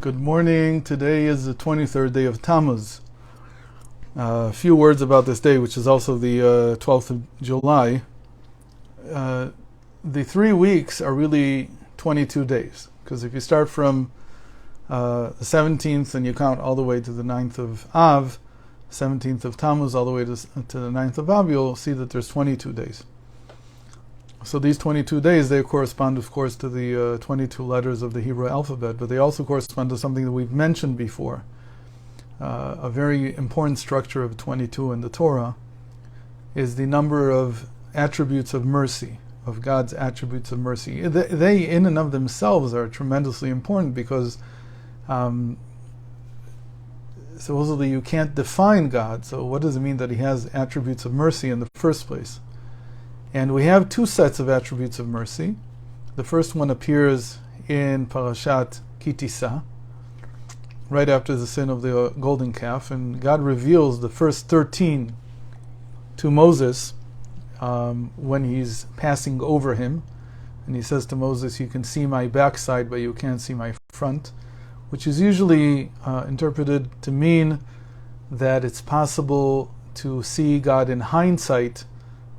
Good morning. Today is the 23rd day of Tammuz. A few words about this day, which is also the 12th of July. The 3 weeks are really 22 days, because if you start from the 17th and you count all the way to the 9th of Av, 17th of Tammuz all the way to the 9th of Av, you'll see that there's 22 days. So these 22 days, they correspond, of course, to the 22 letters of the Hebrew alphabet, but they also correspond to something that we've mentioned before. A very important structure of 22 in the Torah is the number of attributes of mercy, of God's attributes of mercy. They in and of themselves are tremendously important because supposedly you can't define God, so what does it mean that He has attributes of mercy in the first place? And we have 2 sets of attributes of mercy. The first one appears in Parashat Kitisa, right after the sin of the golden calf, and God reveals the first 13 to Moses when he's passing over him. And he says to Moses, "You can see my backside, but you can't see my front," which is usually interpreted to mean that it's possible to see God in hindsight,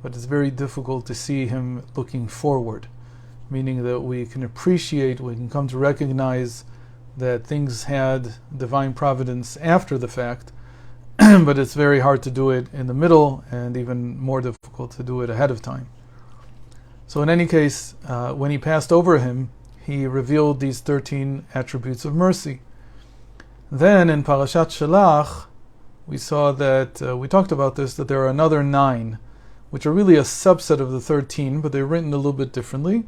but it's very difficult to see Him looking forward, meaning that we can appreciate, we can come to recognize that things had divine providence after the fact, but it's very hard to do it in the middle, and even more difficult to do it ahead of time. So in any case, when He passed over him, He revealed these 13 attributes of mercy. Then in Parashat Shelach, we saw that, we talked about this, that there are another 9, which are really a subset of the 13, but they're written a little bit differently.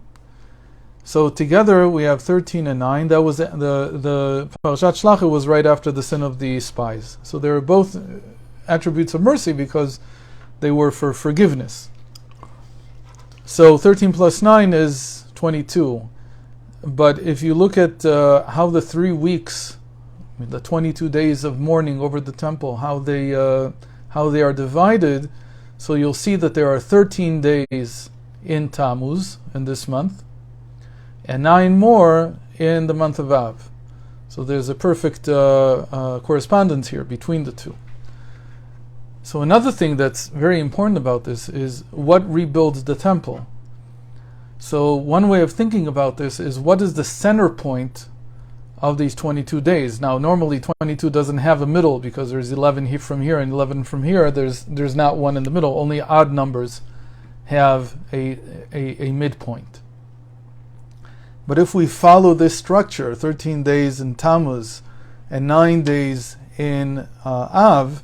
So together we have 13 and 9. That was the Parashat Shlach was right after the sin of the spies. So they are both attributes of mercy because they were for forgiveness. So 13 plus 9 is 22. But if you look at how the 3 weeks, the 22 days of mourning over the temple, how they are divided, so you'll see that there are 13 days in Tammuz in this month, and 9 more in the month of Av. So there's a perfect correspondence here between the two. So another thing that's very important about this is what rebuilds the temple. So one way of thinking about this is, what is the center point of these 22 days? Now, normally 22 doesn't have a middle because there's 11 from here and 11 from here. There's not one in the middle. Only odd numbers have a midpoint. But if we follow this structure, 13 days in Tammuz and 9 days in Av,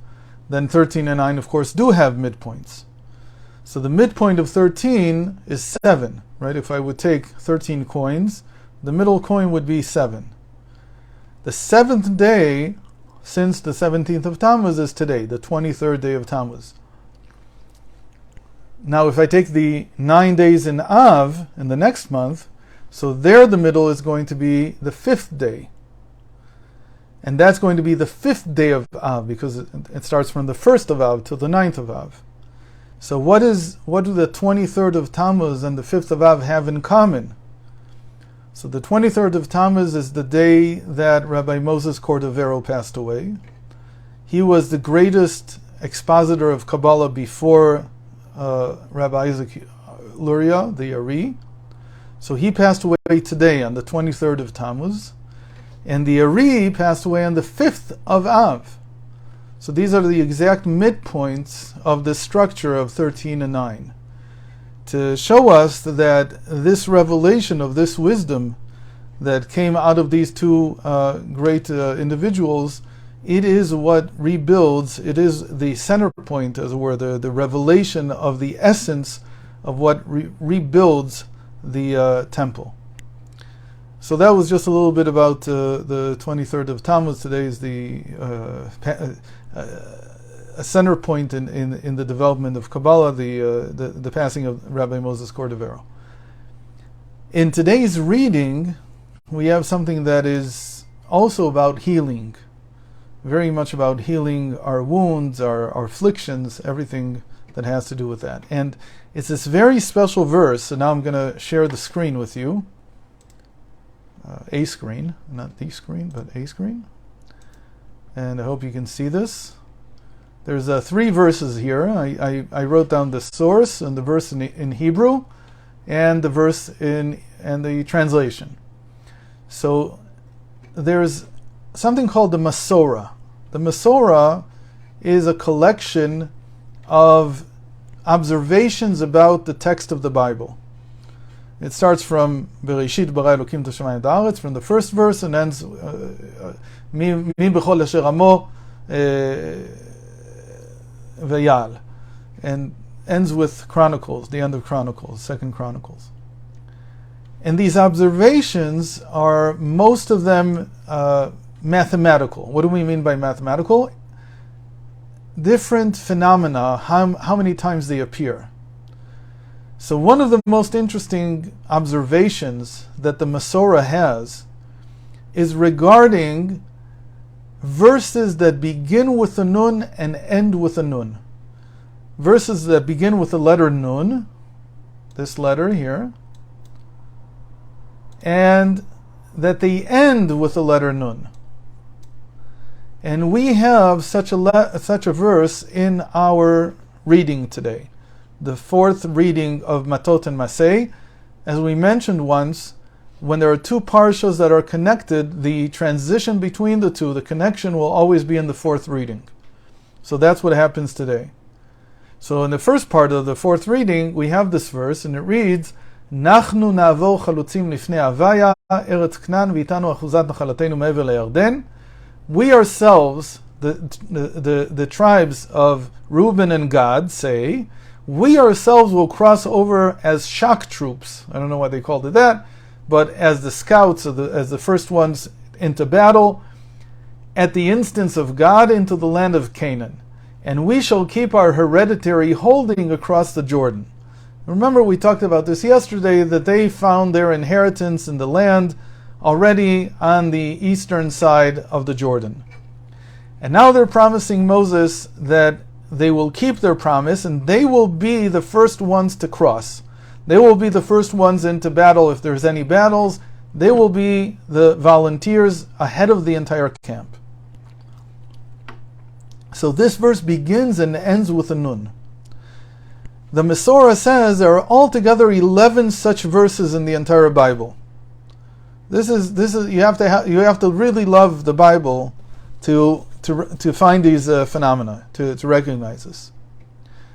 then 13 and 9, of course, do have midpoints. So the midpoint of 13 is 7, right? If I would take 13 coins, the middle coin would be 7. The 7th day since the 17th of Tammuz is today, the 23rd day of Tammuz. Now if I take the 9 days in Av in the next month, so there the middle is going to be the 5th day. And that's going to be the 5th day of Av, because it starts from the 1st of Av till the 9th of Av. So what do the 23rd of Tammuz and the 5th of Av have in common? So the 23rd of Tammuz is the day that Rabbi Moses Cordovero passed away. He was the greatest expositor of Kabbalah before Rabbi Isaac Luria, the Ari. So he passed away today on the 23rd of Tammuz. And the Ari passed away on the 5th of Av. So these are the exact midpoints of the structure of 13 and 9. To show us that this revelation of this wisdom that came out of these 2 great individuals, it is what rebuilds, it is the center point, as it were, the revelation of the essence of what rebuilds the temple. So that was just a little bit about the 23rd of Tammuz. Today is a center point in the development of Kabbalah, the passing of Rabbi Moses Cordovero. In today's reading, we have something that is also about healing, very much about healing our wounds, our afflictions, everything that has to do with that. And it's this very special verse, and now I'm going to share the screen with you. A screen, not the screen, but A screen. And I hope you can see this. There's 3 verses here. I wrote down the source and the verse in Hebrew, and the verse and the translation. So there's something called the Masorah. The Masorah is a collection of observations about the text of the Bible. It starts from Bereshit bara Elokim tashamayim v'haaretz, from the first verse, and ends Mi b'chol asher amo v'yal, and ends with Chronicles, the end of Chronicles, 2nd Chronicles. And these observations are, most of them, mathematical. What do we mean by mathematical? Different phenomena, how many times they appear. So one of the most interesting observations that the Masorah has is regarding verses that begin with a nun and end with a nun. Verses that begin with the letter nun, this letter here, and that they end with the letter nun. And we have such a verse in our reading today, the 4th reading of Matot-Massei. As we mentioned once, when there are 2 parshas that are connected, the transition between the 2, the connection will always be in the 4th reading. So that's what happens today. So in the first part of the 4th reading, we have this verse, and it reads, Nachnu na'avor chalutzim lifnei avaya, eretz Knan v'itanu achuzat nachalatenu me'ever le'Yarden. We ourselves, the tribes of Reuben and Gad, say, we ourselves will cross over as shock troops. I don't know why they called it that, but as the scouts, as the first ones into battle, at the instance of God, into the land of Canaan. And we shall keep our hereditary holding across the Jordan. Remember, we talked about this yesterday, that they found their inheritance in the land already on the eastern side of the Jordan. And now they're promising Moses that they will keep their promise, and they will be the first ones to cross. They will be the first ones into battle if there's any battles. They will be the volunteers ahead of the entire camp. So this verse begins and ends with a nun. The Masorah says there are altogether 11 such verses in the entire Bible. This is you have to really love the Bible to find these phenomena, to recognize this.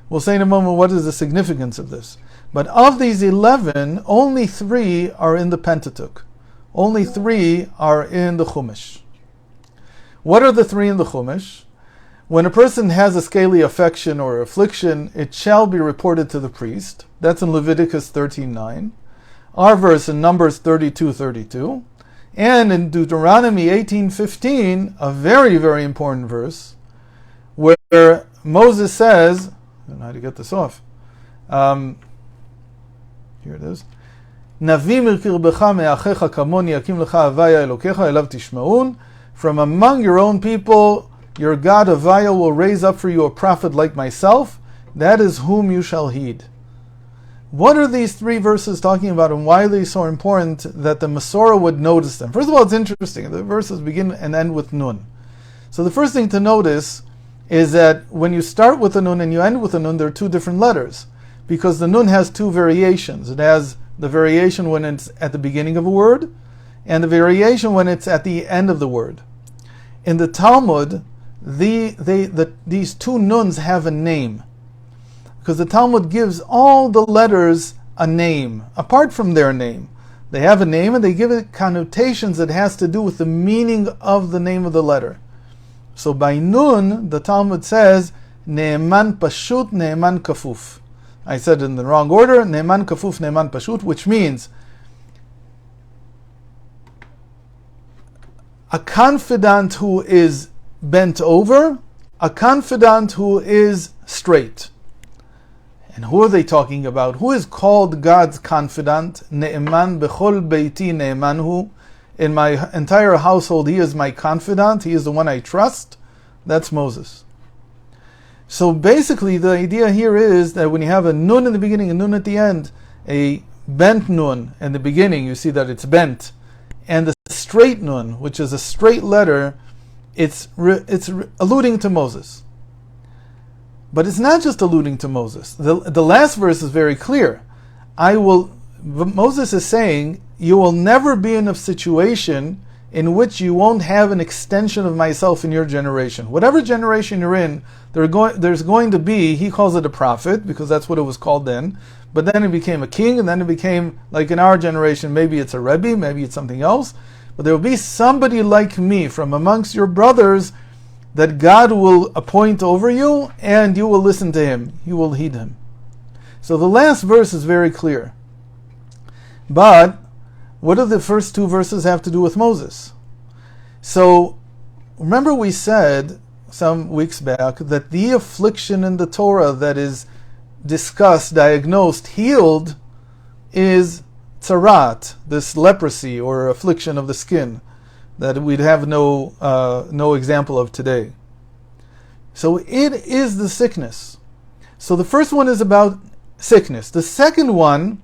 We'll say in a moment what is the significance of this. But of these 11, only 3 are in the Pentateuch. Only 3 are in the Chumash. What are the 3 in the Chumash? When a person has a scaly affection or affliction, it shall be reported to the priest. That's in Leviticus 13:9. Our verse in Numbers 32:32. And in Deuteronomy 18:15, a very, very important verse, where Moses says, I don't know how to get this off. Here it is. Navim irkirbecha me'achecha kamoni yakim lecha avaya elokecha elav tishmaun. From among your own people, your God Avaya will raise up for you a prophet like myself. That is whom you shall heed. What are these 3 verses talking about, and why are they so important that the Masorah would notice them? First of all, it's interesting. The verses begin and end with nun. So the first thing to notice is that when you start with a nun and you end with a nun, there are 2 different letters, because the nun has 2 variations. It has the variation when it's at the beginning of a word, and the variation when it's at the end of the word. In the Talmud, these 2 nuns have a name, because the Talmud gives all the letters a name, apart from their name. They have a name, and they give it connotations that has to do with the meaning of the name of the letter. So by nun, the Talmud says, Ne'eman Pashut, Ne'eman Kafuf. I said it in the wrong order, Ne'eman Kafuf, Ne'eman Pashut, which means a confidant who is bent over, a confidant who is straight. And who are they talking about? Who is called God's confidant? Ne'eman bechol beiti ne'emanhu. In my entire household, he is my confidant. He is the one I trust. That's Moses. So basically, the idea here is that when you have a nun in the beginning, a nun at the end, a bent nun in the beginning, you see that it's bent, and the straight nun, which is a straight letter, it's alluding to Moses. But it's not just alluding to Moses. The last verse is very clear. Moses is saying, you will never be in a situation in which you won't have an extension of myself in your generation. Whatever generation you're in, there's going to be, he calls it a prophet, because that's what it was called then, but then it became a king, and then it became, like in our generation, maybe it's a Rebbe, maybe it's something else, but there will be somebody like me from amongst your brothers that God will appoint over you, and you will listen to him, you will heed him. So the last verse is very clear. But what do the first two verses have to do with Moses? So remember we said some weeks back that the affliction in the Torah that is discussed, diagnosed, healed is tzarat, this leprosy or affliction of the skin that we'd have no example of today. So it is the sickness. So the first one is about sickness. The second one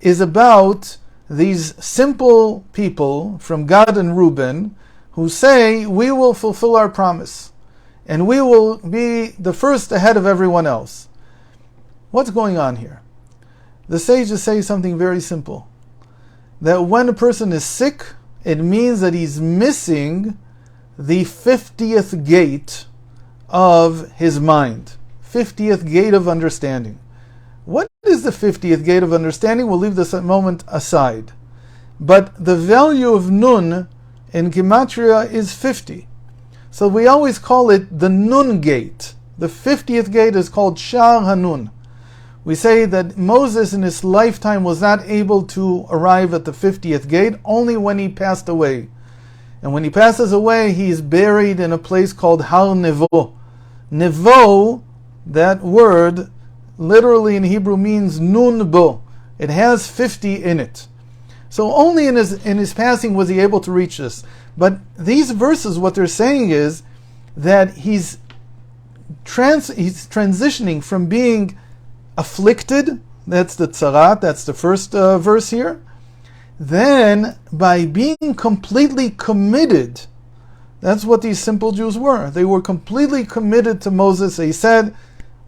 is about these simple people from Gad and Reuben who say, we will fulfill our promise and we will be the first ahead of everyone else. What's going on here? The sages say something very simple. That when a person is sick, it means that he's missing the 50th gate of his mind. 50th gate of understanding. What is the 50th gate of understanding? We'll leave this moment aside. But the value of nun in Gematria is 50. So we always call it the nun gate. The 50th gate is called Shar Hanun. We say that Moses in his lifetime was not able to arrive at the 50th gate only when he passed away. And when he passes away, he is buried in a place called Har Nevo. Nevo, that word, literally in Hebrew means nun bo. It has 50 in it. So only in his passing was he able to reach this. But these verses, what they're saying is that he's transitioning from being afflicted, that's the tzarat, that's the first verse here, then by being completely committed, that's what these simple Jews were. They were completely committed to Moses. They said,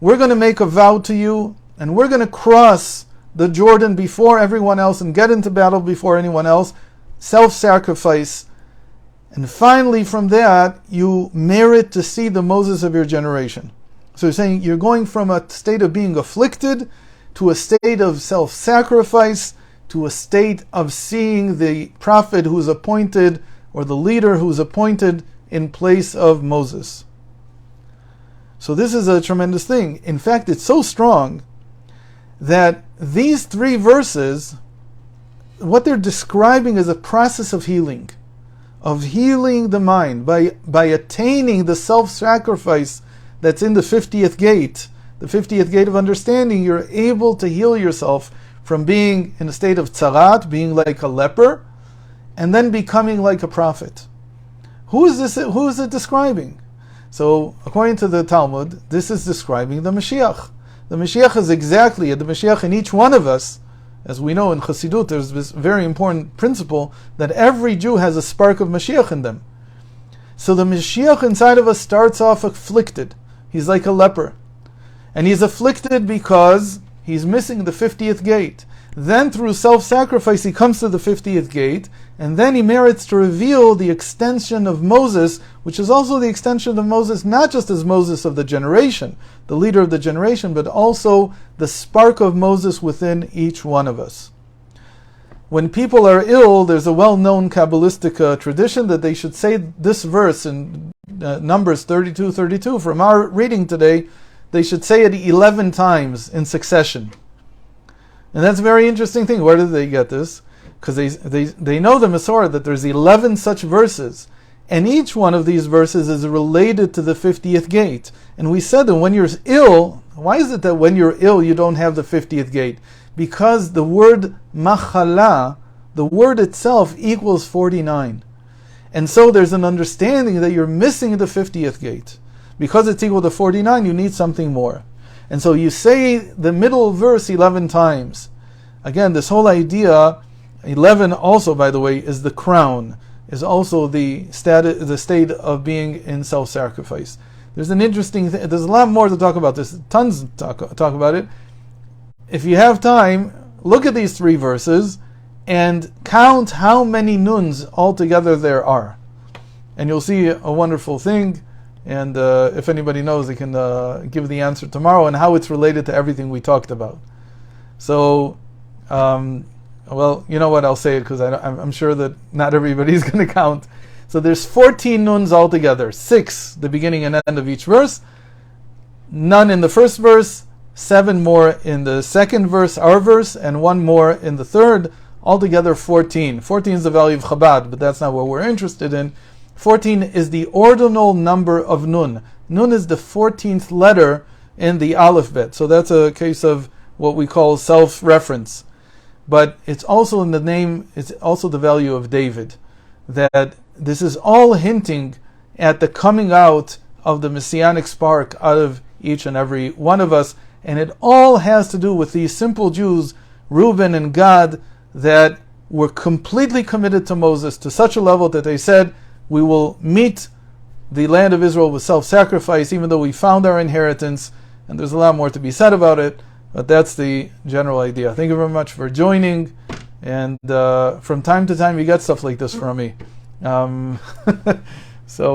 we're going to make a vow to you, and we're going to cross the Jordan before everyone else and get into battle before anyone else, self-sacrifice. And finally from that, you merit to see the Moses of your generation. So you're saying you're going from a state of being afflicted to a state of self-sacrifice, to a state of seeing the prophet who's appointed, or the leader who's appointed in place of Moses. So this is a tremendous thing. In fact, it's so strong that these three verses, what they're describing is a process of healing the mind by attaining the self-sacrifice that's in the 50th gate, the 50th gate of understanding. You're able to heal yourself from being in a state of tzarat, being like a leper, and then becoming like a prophet. Who is it describing? So, according to the Talmud, this is describing the Mashiach. The Mashiach is exactly, the Mashiach in each one of us, as we know in Chassidut, there's this very important principle that every Jew has a spark of Mashiach in them. So the Mashiach inside of us starts off afflicted. He's like a leper. And he's afflicted because he's missing the 50th gate. Then through self-sacrifice he comes to the 50th gate, and then he merits to reveal the extension of Moses, which is also the extension of Moses, not just as Moses of the generation, the leader of the generation, but also the spark of Moses within each one of us. When people are ill, there's a well-known Kabbalistic tradition that they should say this verse in Numbers 32:32 from our reading today. They should say it 11 times in succession. And that's a very interesting thing. Where did they get this? Because they know the Masorah that there's 11 such verses. And each one of these verses is related to the 50th gate. And we said that when you're ill, why is it that when you're ill you don't have the 50th gate? Because the word machala, the word itself equals 49. And so there's an understanding that you're missing the 50th gate. Because it's equal to 49, you need something more. And so you say the middle verse 11 times. Again, this whole idea, 11 also, by the way, is the crown, is also the state of being in self-sacrifice. There's an interesting thing, there's a lot more to talk about this, tons to talk about it. If you have time, look at these 3 verses and count how many nuns altogether there are. And you'll see a wonderful thing. And if anybody knows, they can give the answer tomorrow and how it's related to everything we talked about. So, well, you know what, I'll say it because I'm sure that not everybody's going to count. So there's 14 nuns altogether, 6 the beginning and end of each verse, none in the first verse, 7 more in the second verse, our verse, and 1 more in the third, altogether 14. 14 is the value of Chabad, but that's not what we're interested in. 14 is the ordinal number of Nun. Nun is the 14th letter in the alphabet. So that's a case of what we call self-reference. But it's also in the name, it's also the value of David. That this is all hinting at the coming out of the messianic spark out of each and every one of us. And it all has to do with these simple Jews, Reuben and Gad, that were completely committed to Moses to such a level that they said, we will meet the land of Israel with self-sacrifice, even though we found our inheritance. And there's a lot more to be said about it, but that's the general idea. Thank you very much for joining. And from time to time, you get stuff like this from me. So.